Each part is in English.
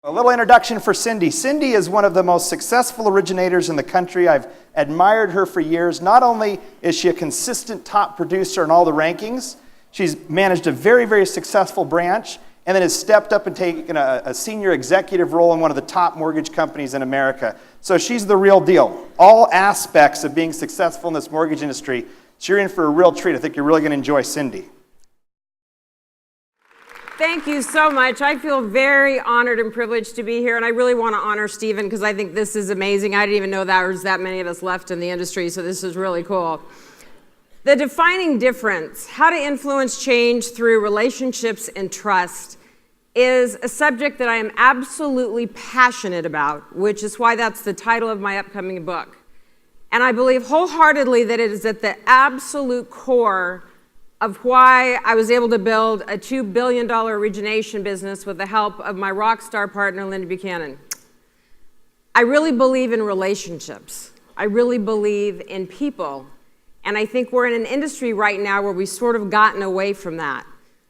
A little introduction for Cindy. Cindy is one of the most successful originators in the country. I've admired her for years. Not only is she a consistent top producer in all the rankings, she's managed a very, very successful branch and then has stepped up and taken a senior executive role in one of the top mortgage companies in America. So she's the real deal. All aspects of being successful in this mortgage industry. So you're in for a real treat. I think you're really going to enjoy Cindy. Thank you so much. I feel very honored and privileged to be here, and I really want to honor Stephen because I think this is amazing. I didn't even know there was that many of us left in the industry, so this is really cool. The defining difference, how to influence change through relationships and trust, is a subject that I am absolutely passionate about, which is why that's the title of my upcoming book. And I believe wholeheartedly that it is at the absolute core of why I was able to build a $2 billion origination business with the help of my rock star partner, Linda Buchanan. I really believe in relationships. I really believe in people. And I think we're in an industry right now where we've sort of gotten away from that.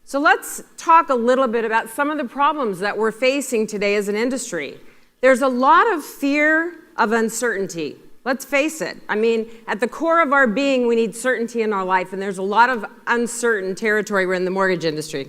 So let's talk a little bit about some of the problems that we're facing today as an industry. There's a lot of fear of uncertainty. Let's face it. I mean, at the core of our being, we need certainty in our life, and there's a lot of uncertain territory. We're in the mortgage industry,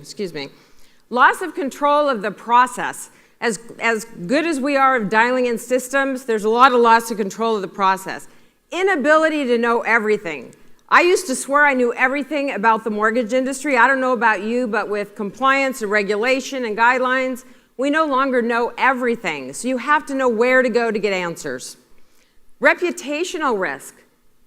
Loss of control of the process. As good as we are of dialing in systems, there's a lot of loss of control of the process. Inability to know everything. I used to swear I knew everything about the mortgage industry. I don't know about you, but with compliance and regulation and guidelines, we no longer know everything. So you have to know where to go to get answers. Reputational risk.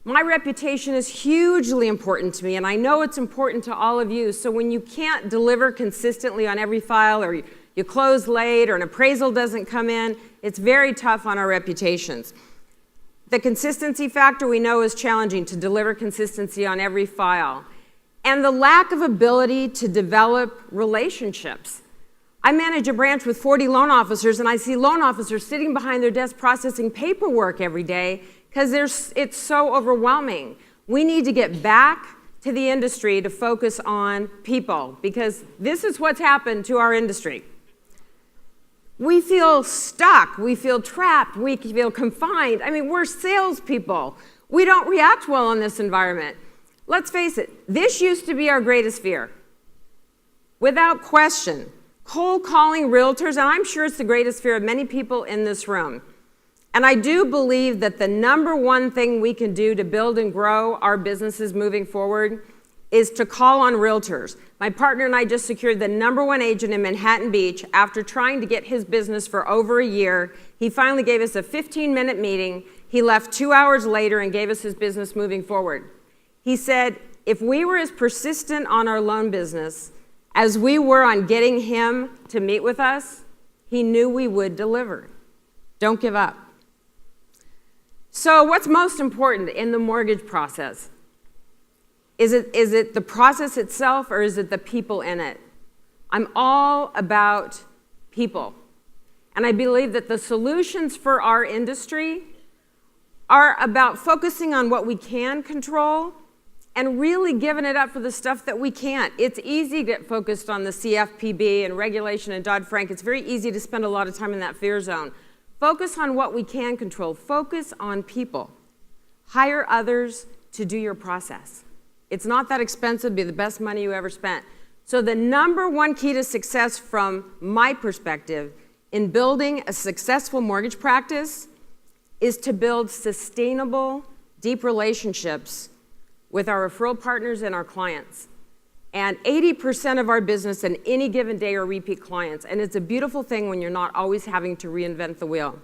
My reputation is hugely important to me, and I know it's important to all of you. So when you can't deliver consistently on every file, or you close late, or an appraisal doesn't come in, it's very tough on our reputations. The consistency factor we know is challenging to deliver consistency on every file. And the lack of ability to develop relationships. I manage a branch with 40 loan officers, and I see loan officers sitting behind their desk processing paperwork every day because it's so overwhelming. We need to get back to the industry to focus on people because this is what's happened to our industry. We feel stuck, we feel trapped, we feel confined. I mean, we're salespeople. We don't react well in this environment. Let's face it, this used to be our greatest fear. Without question. Cold calling realtors, and I'm sure it's the greatest fear of many people in this room. And I do believe that the number one thing we can do to build and grow our businesses moving forward is to call on realtors. My partner and I just secured the #1 agent in Manhattan Beach. After trying to get his business for over a year, he finally gave us a 15-minute meeting. He left 2 hours later and gave us his business moving forward. He said, if we were as persistent on our loan business as we were on getting him to meet with us, he knew we would deliver. Don't give up. So what's most important in the mortgage process? Is it the process itself, or is it the people in it? I'm all about people. And I believe that the solutions for our industry are about focusing on what we can control and really giving it up for the stuff that we can't. It's easy to get focused on the CFPB and regulation and Dodd-Frank. It's very easy to spend a lot of time in that fear zone. Focus on what we can control. Focus on people. Hire others to do your process. It's not that expensive, it'll be the best money you ever spent. So the #1 key to success from my perspective in building a successful mortgage practice is to build sustainable, deep relationships with our referral partners and our clients. And 80% of our business in any given day are repeat clients. And it's a beautiful thing when you're not always having to reinvent the wheel.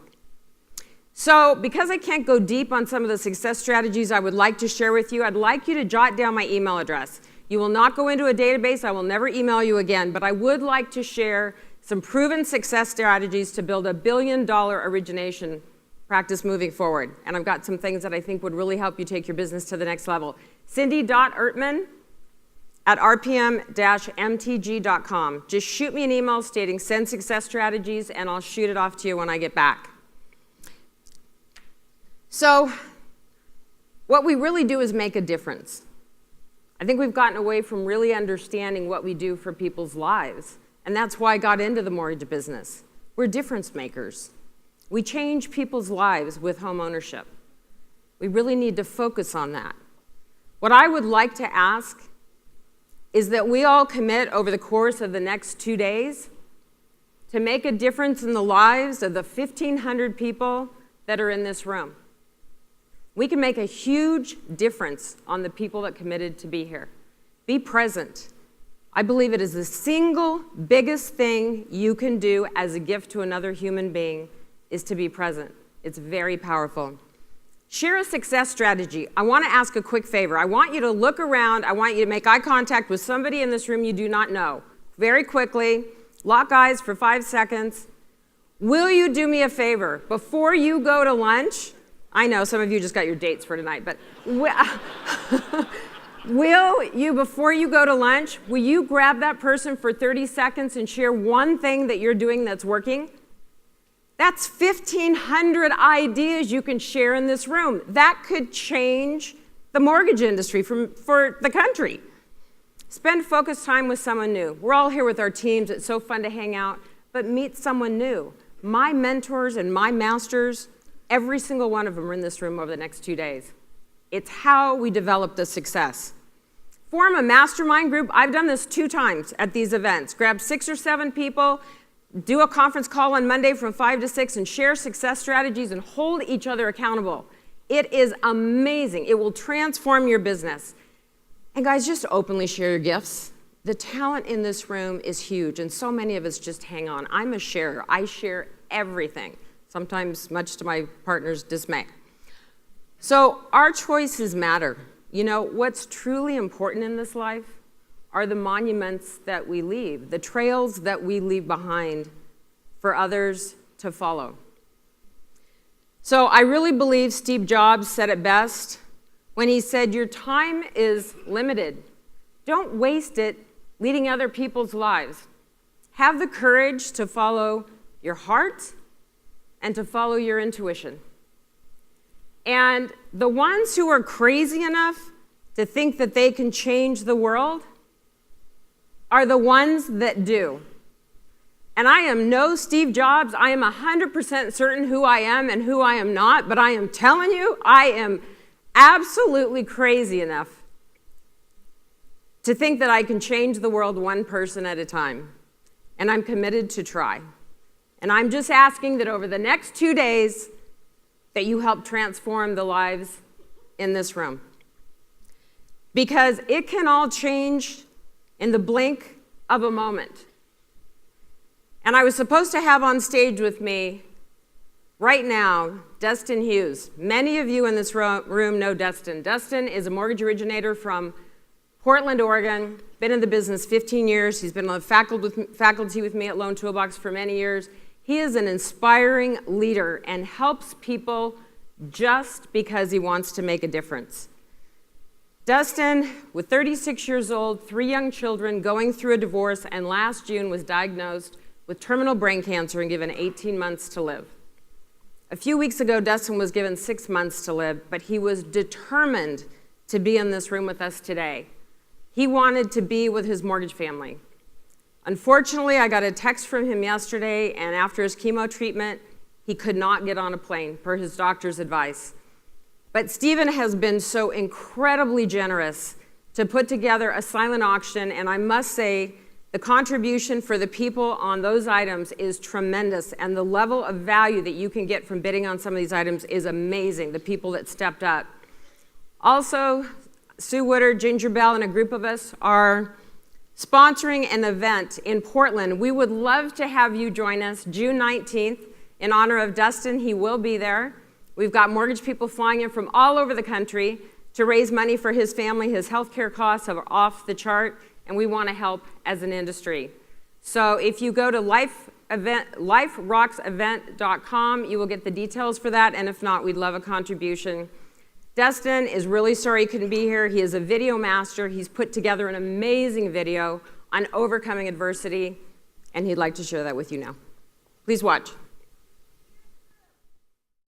So because I can't go deep on some of the success strategies I would like to share with you, I'd like you to jot down my email address. You will not go into a database. I will never email you again. But I would like to share some proven success strategies to build a $1 billion origination practice moving forward. And I've got some things that I think would really help you take your business to the next level. Cindy.Ertman@rpm-mtg.com. Just shoot me an email stating send success strategies, and I'll shoot it off to you when I get back. So what we really do is make a difference. I think we've gotten away from really understanding what we do for people's lives. And that's why I got into the mortgage business. We're difference makers. We change people's lives with home ownership. We really need to focus on that. What I would like to ask is that we all commit over the course of the next 2 days to make a difference in the lives of the 1,500 people that are in this room. We can make a huge difference on the people that committed to be here. Be present. I believe it is the single biggest thing you can do as a gift to another human being is to be present. It's very powerful. Share a success strategy. I want to ask a quick favor. I want you to look around. I want you to make eye contact with somebody in this room you do not know. Very quickly, lock eyes for 5 seconds. Will you do me a favor? Before you go to lunch, I know some of you just got your dates for tonight, but will you, before you go to lunch, will you grab that person for 30 seconds and share one thing that you're doing that's working? That's 1,500 ideas you can share in this room. That could change the mortgage industry for the country. Spend focused time with someone new. We're all here with our teams. It's so fun to hang out, but meet someone new. My mentors and my masters, every single one of them are in this room over the next 2 days. It's how we develop the success. Form a mastermind group. I've done this 2 times at these events. Grab 6 or 7 people, do a conference call on Monday from 5 to 6 and share success strategies and hold each other accountable. It is amazing. It will transform your business. And guys, just openly share your gifts. The talent in this room is huge, and so many of us just hang on. I'm a sharer. I share everything, sometimes much to my partner's dismay. So our choices matter. You know, what's truly important in this life are the monuments that we leave, the trails that we leave behind for others to follow. So I really believe Steve Jobs said it best when he said, your time is limited. Don't waste it leading other people's lives. Have the courage to follow your heart and to follow your intuition. And the ones who are crazy enough to think that they can change the world are the ones that do. And I am no Steve Jobs. I am 100% certain who I am and who I am not, but I am telling you, I am absolutely crazy enough to think that I can change the world one person at a time. And I'm committed to try. And I'm just asking that over the next 2 days that you help transform the lives in this room. Because it can all change in the blink of a moment. And I was supposed to have on stage with me right now Dustin Hughes. Many of you in this room know Dustin. Dustin is a mortgage originator from Portland, Oregon, been in the business 15 years. He's been on the faculty with me at Loan Toolbox for many years. He is an inspiring leader and helps people just because he wants to make a difference. Dustin, with 36 years old, 3 young children, going through a divorce, and last June was diagnosed with terminal brain cancer and given 18 months to live. A few weeks ago, Dustin was given 6 months to live, but he was determined to be in this room with us today. He wanted to be with his mortgage family. Unfortunately, I got a text from him yesterday, and after his chemo treatment, he could not get on a plane per his doctor's advice. But Stephen has been so incredibly generous to put together a silent auction, and I must say the contribution for the people on those items is tremendous, and the level of value that you can get from bidding on some of these items is amazing, the people that stepped up. Also, Sue Woodard, Ginger Bell, and a group of us are sponsoring an event in Portland. We would love to have you join us June 19th in honor of Dustin. He will be there. We've got mortgage people flying in from all over the country to raise money for his family. His healthcare costs are off the chart, and we want to help as an industry. So if you go to liferocksevent.com, you will get the details for that, and if not, we'd love a contribution. Dustin is really sorry he couldn't be here. He is a video master. He's put together an amazing video on overcoming adversity, and he'd like to share that with you now. Please watch.